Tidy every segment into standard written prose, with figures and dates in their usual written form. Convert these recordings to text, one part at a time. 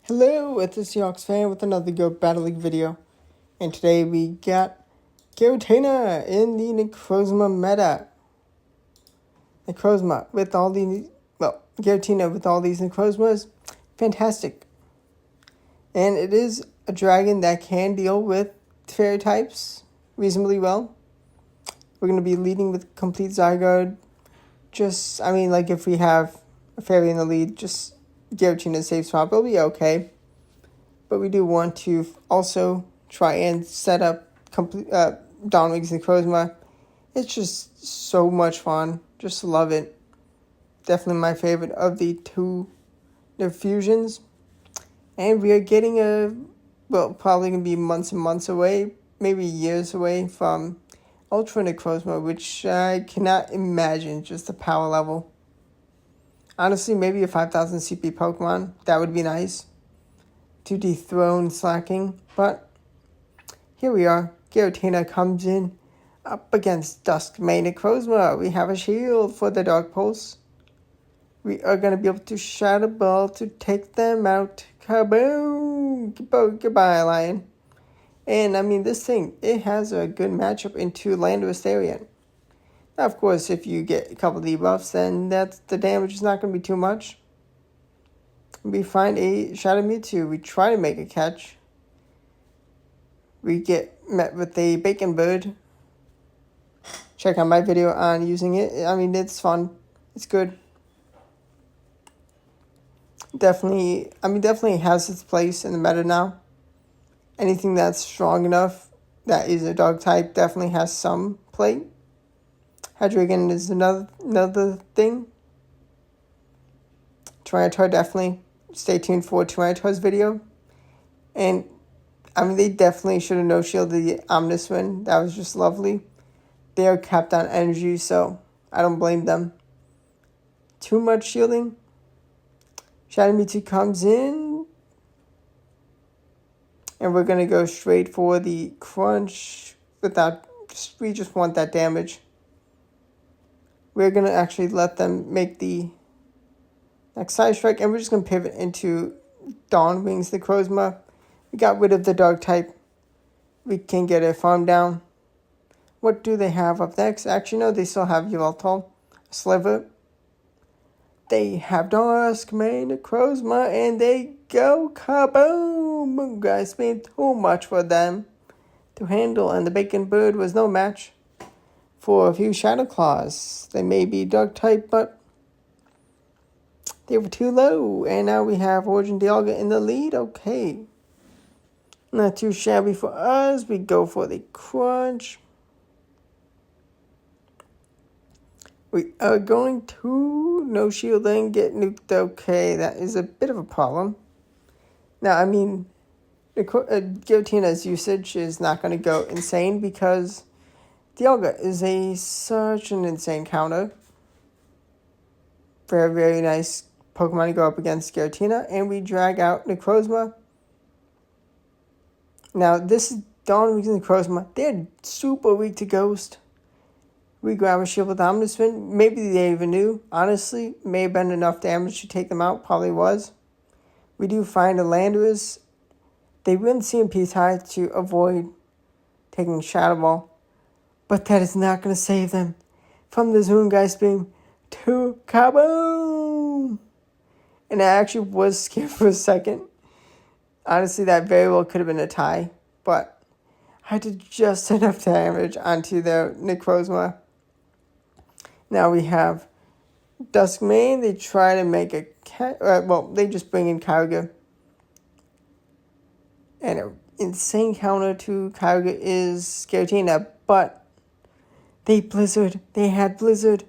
Hello, it's the Seahawks fan with another Go Battle League video. And today we got Giratina in the Necrozma meta. Necrozma with all the, Giratina with all these Necrozmas. Fantastic. And it is a dragon that can deal with fairy types reasonably well. We're going to be leading with complete Zygarde. If we have a fairy in the lead, just Giratina safe swap, it'll be okay. But we do want to also try and set up complete Dawnwing's Necrozma. It's just so much fun. Just love it. Definitely my favorite of the two fusions. And we are getting probably going to be months and months away, maybe years away from Ultra Necrozma, which I cannot imagine just the power level. Honestly, maybe a 5,000 CP Pokemon, that would be nice to dethrone Slacking, but here we are. Giratina comes in up against Duskmane Necrozma. We have a shield for the Dark Pulse. We are going to be able to Shadow Ball to take them out. Kaboom! Goodbye, Lion. And this thing, it has a good matchup into Landorus Therian. Now, of course, if you get a couple debuffs, then the damage is not going to be too much. We find a Shadow Mewtwo. We try to make a catch. We get met with a Bacon Bird. Check out my video on using it. It's fun. It's good. Definitely has its place in the meta now. Anything that's strong enough that is a dog type definitely has some play. Hydreigon is another thing. Tyranitar, definitely. Stay tuned for Tyranitar's video. And, they definitely should have no-shielded the Omniswin. That was just lovely. They are capped on energy, so I don't blame them. Too much shielding. Shadow Mewtwo comes in. And we're going to go straight for the crunch. We just want that damage. We're going to actually let them make the next side strike, and we're just going to pivot into Dawnwing's Necrozma. We got rid of the Dark type. We can get a farm down. What do they have up next? Actually, no, they still have Yveltal, Sliver. They have Duskmane Necrozma, and they go kaboom! Guys, being too much for them to handle, and the Bacon Bird was no match for a few Shadow Claws. They may be Dark type, but they were too low. And now we have Origin Dialga in the lead. Okay. Not too shabby for us. We go for the crunch. We are going to no shielding, get nuked. Okay, that is a bit of a problem. Now, Giratina's usage is not going to go insane because Dialga is such an insane counter. Very, very nice Pokemon to go up against Giratina. And we drag out Necrozma. Now, this is Dawnwing's Necrozma. They're super weak to Ghost. We grab a shield with Omniswin. Maybe they even knew. Honestly, may have been enough damage to take them out. Probably was. We do find a Landorus. They wouldn't CMP high to avoid taking Shadow Ball. But that is not going to save them from the Zoongeist Beam to kaboom! And I actually was scared for a second. Honestly, that very well could have been a tie. But I did just enough damage onto their Necrozma. Now we have Duskmane. They try to make a they just bring in Kyogre. And an insane counter to Kyogre is Giratina. But they Blizzard. They had Blizzard.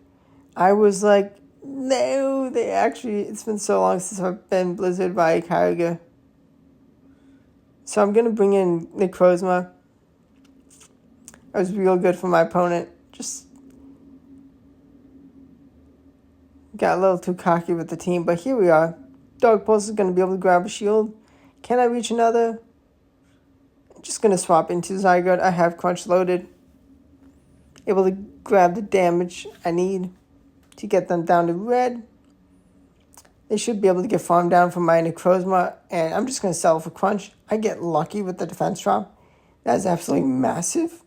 I was like, no, it's been so long since I've been Blizzard by Kyogre. So I'm going to bring in Necrozma. That was real good for my opponent. Just got a little too cocky with the team, but here we are. Dark Pulse is going to be able to grab a shield. Can I reach another? I'm just going to swap into Zygarde. I have Crunch loaded. Able to grab the damage I need to get them down to red. They should be able to get farmed down from my Necrozma, and I'm just going to settle for Crunch. I get lucky with the defense drop. That is absolutely massive.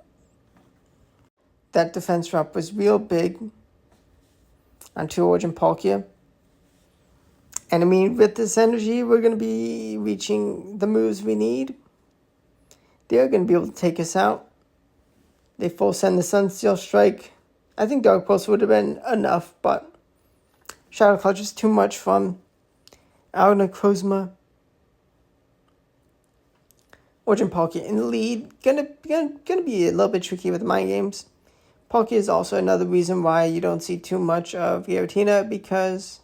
That defense drop was real big on 2 Origin Palkia. And I mean, with this energy, we're going to be reaching the moves we need. They're going to be able to take us out. They full send the Sunsteel Strike. I think Dark Pulse would have been enough, but Shadow Clutch is too much from our Necrozma. Origin Palkia in the lead. Gonna be a little bit tricky with mind games. Palkia is also another reason why you don't see too much of Giratina, because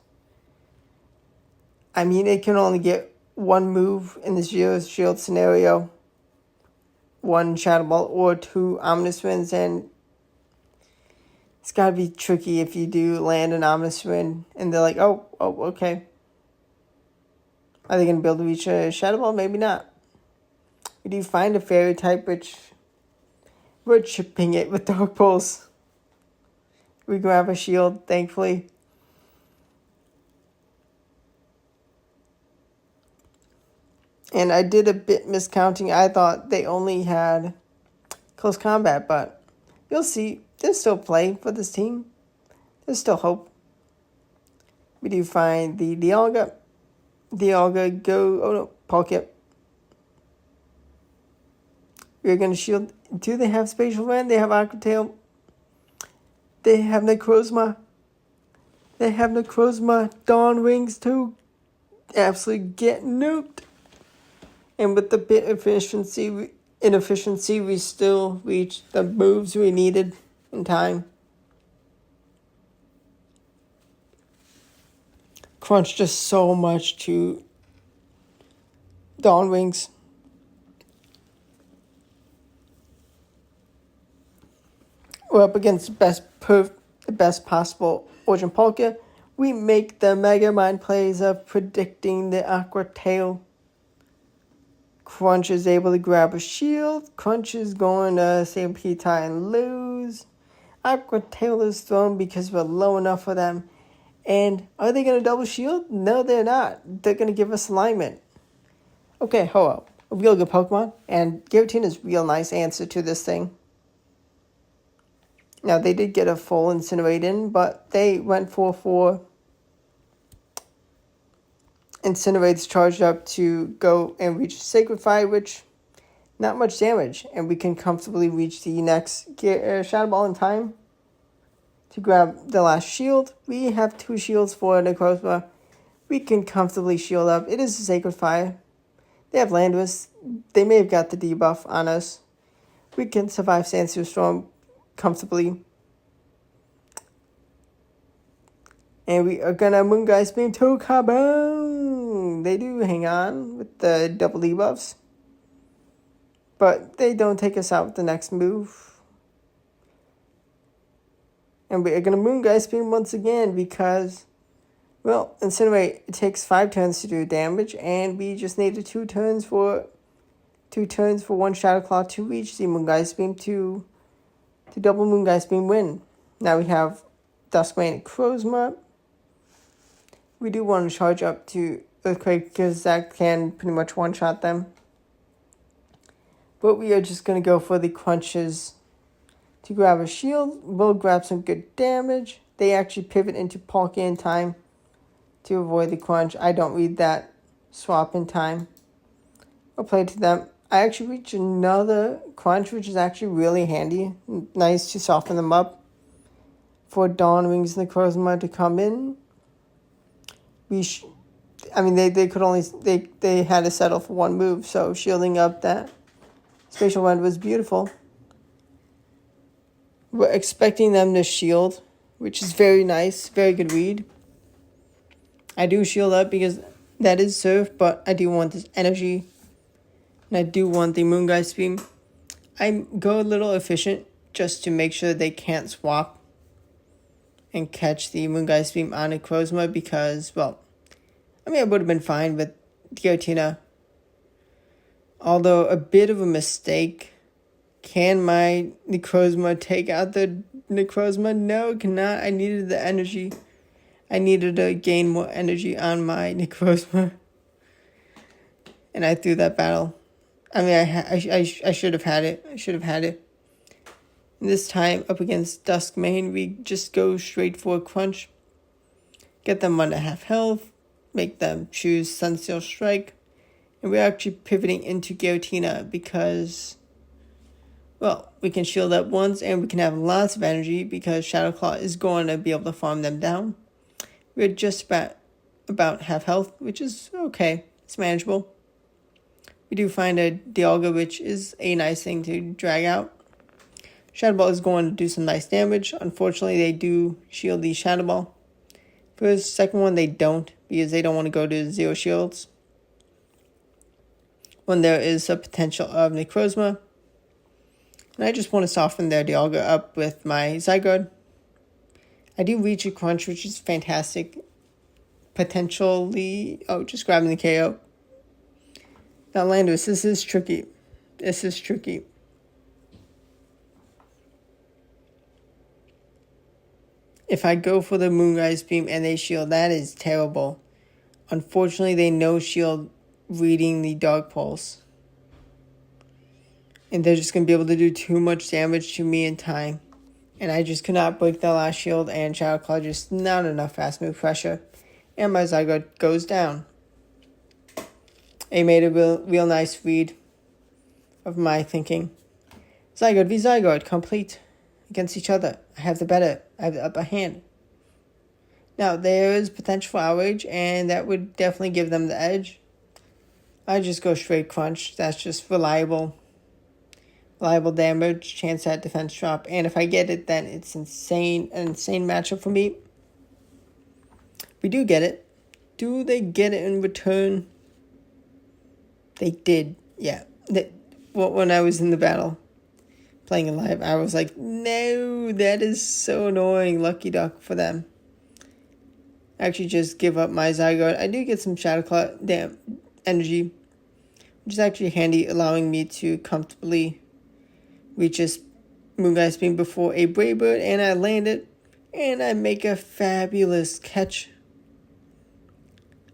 I mean, it can only get one move in the Zero Shield scenario. 1 Shadow Ball or 2 Ominous Winds, and it's gotta be tricky if you do land an Ominous Wind and they're like, oh, okay. Are they gonna be able to reach a Shadow Ball? Maybe not. We do find a Fairy type, which we're chipping it with Dark Pulse. We grab a shield, thankfully. And I did a bit miscounting. I thought they only had close combat, but you'll see. There's still play for this team. There's still hope. We do find the Dialga. Dialga go... Oh no, Palkia. We're going to shield. Do they have Spatial Wind? They have Aqua Tail. They have Necrozma. They have Necrozma. Dawn Wings too. Absolutely get nuked. And with the bit inefficiency, we still reached the moves we needed in time. Crunch just so much to Dawn Wings. We're up against the best possible Origin Palkia. We make the Mega Mind plays of predicting the Aqua Tail. Crunch is able to grab a shield. Crunch is going to save P-Tie and lose. Aqua Tail is thrown because we're low enough for them. And are they going to double shield? No, they're not. They're going to give us alignment. Okay, Ho-Oh. A real good Pokemon. And Giratina is a real nice answer to this thing. Now, they did get a full Incinerate in, but they went for Incinerate's charged up to go and reach Sacred Fire, which not much damage, and we can comfortably reach the next Shadow Ball in time to grab the last shield. We have 2 shields for Necrozma. We can comfortably shield up. It is a Sacred Fire. They have Landorus. They may have got the debuff on us. We can survive Sandstone Storm comfortably. And we are gonna Moongeist Beam 2 combo. They do hang on with the double debuffs, but they don't take us out with the next move. And we are gonna Moongeist Beam once again because, well, Incinerate, it takes 5 turns to do damage, and we just needed 2 turns for 1 Shadow Claw to reach the Moongeist Beam to double Moongeist Beam win. Now we have Duskmane Necrozma. We do want to charge up to Earthquake because that can pretty much one-shot them. But we are just going to go for the Crunches to grab a shield. We'll grab some good damage. They actually pivot into Palkia in time to avoid the Crunch. I don't read that swap in time. I'll play to them. I actually reach another Crunch, which is actually really handy. Nice to soften them up for Dawn Wings Necrozma to come in. They could only they had to settle for 1 move, so shielding up that Spatial Wind was beautiful. We're expecting them to shield, which is very nice, very good read. I do shield up because that is Surf, but I do want this energy, and I do want the Moongeist Beam. I go a little efficient just to make sure they can't swap and catch the Moongeist Beam on Necrozma because, well, I would have been fine with Giratina. Although a bit of a mistake. Can my Necrozma take out the Necrozma? No, it cannot. I needed the energy. I needed to gain more energy on my Necrozma. And I threw that battle. I mean, I should have had it. I should have had it. And this time, up against Duskmane, we just go straight for a crunch. Get them under half health. Make them choose Sunsteel Strike. And we're actually pivoting into Giratina because, well, we can shield up once and we can have lots of energy because Shadowclaw is going to be able to farm them down. We're just about half health, which is okay. It's manageable. We do find a Dialga, which is a nice thing to drag out. Shadow Ball is going to do some nice damage. Unfortunately, they do shield the Shadow Ball. For the second one, they don't, because they don't want to go to 0 shields. When there is a potential of Necrozma. And I just want to soften their Dialga up with my Zygarde. I do reach a crunch, which is fantastic. Potentially, just grabbing the KO. Now, Landorus, this is tricky. This is tricky. If I go for the Moonrise Beam and they shield, that is terrible. Unfortunately, they no shield reading the Dark Pulse. And they're just going to be able to do too much damage to me in time. And I just could not break the last shield, and Shadow Claw just not enough fast move pressure. And my Zygarde goes down. I made a real nice read of my thinking. Zygarde v Zygarde, complete against each other. I have the upper hand. Now, there is potential for Outrage, and that would definitely give them the edge. I just go straight crunch. That's just reliable damage, chance at defense drop. And if I get it, then it's an insane matchup for me. We do get it. Do they get it in return? They did, yeah. When I was in the battle, playing it live, I was like, no, that is so annoying. Lucky duck for them. I actually just give up my Zygarde. I do get some Shadow Claw energy, which is actually handy, allowing me to comfortably reach this Moonrise Beam before a Brave Bird, and I land it, and I make a fabulous catch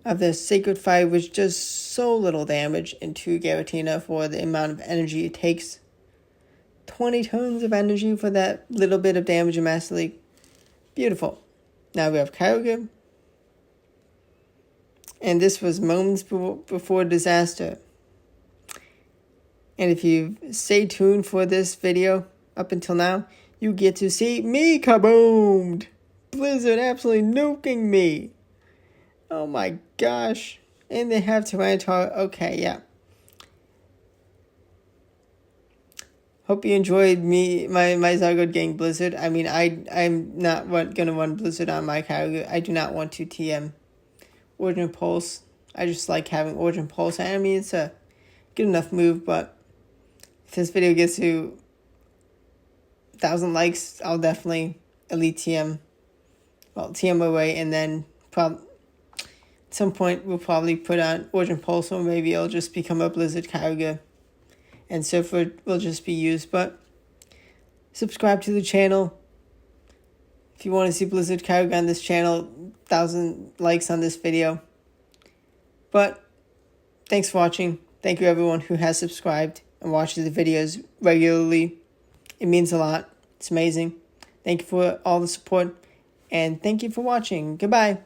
of the Sacred Fire, which does so little damage into Giratina for the amount of energy it takes. 20 turns of energy for that little bit of damage in Master League. Beautiful. Now we have Kyogre. And this was moments before disaster. And if you stay tuned for this video up until now, you get to see me kaboomed. Blizzard absolutely nuking me. Oh my gosh. And they have Tyranitar. Okay, yeah. Hope you enjoyed my Zygarde getting Blizzard. I mean, I'm not going to run Blizzard on my Kyogre. I do not want to TM Origin Pulse. I just like having Origin Pulse. I mean, it's a good enough move, but if this video gets to 1,000 likes, I'll definitely Elite TM. Well, TM away, and then at some point we'll probably put on Origin Pulse, or maybe it'll just become a Blizzard Kyogre, and Surfer will just be used. But subscribe to the channel if you want to see Blizzard Kyogre on this channel. 1,000 likes on this video. But thanks for watching. Thank you everyone who has subscribed and watches the videos regularly. It means a lot. It's amazing. Thank you for all the support, and thank you for watching. Goodbye.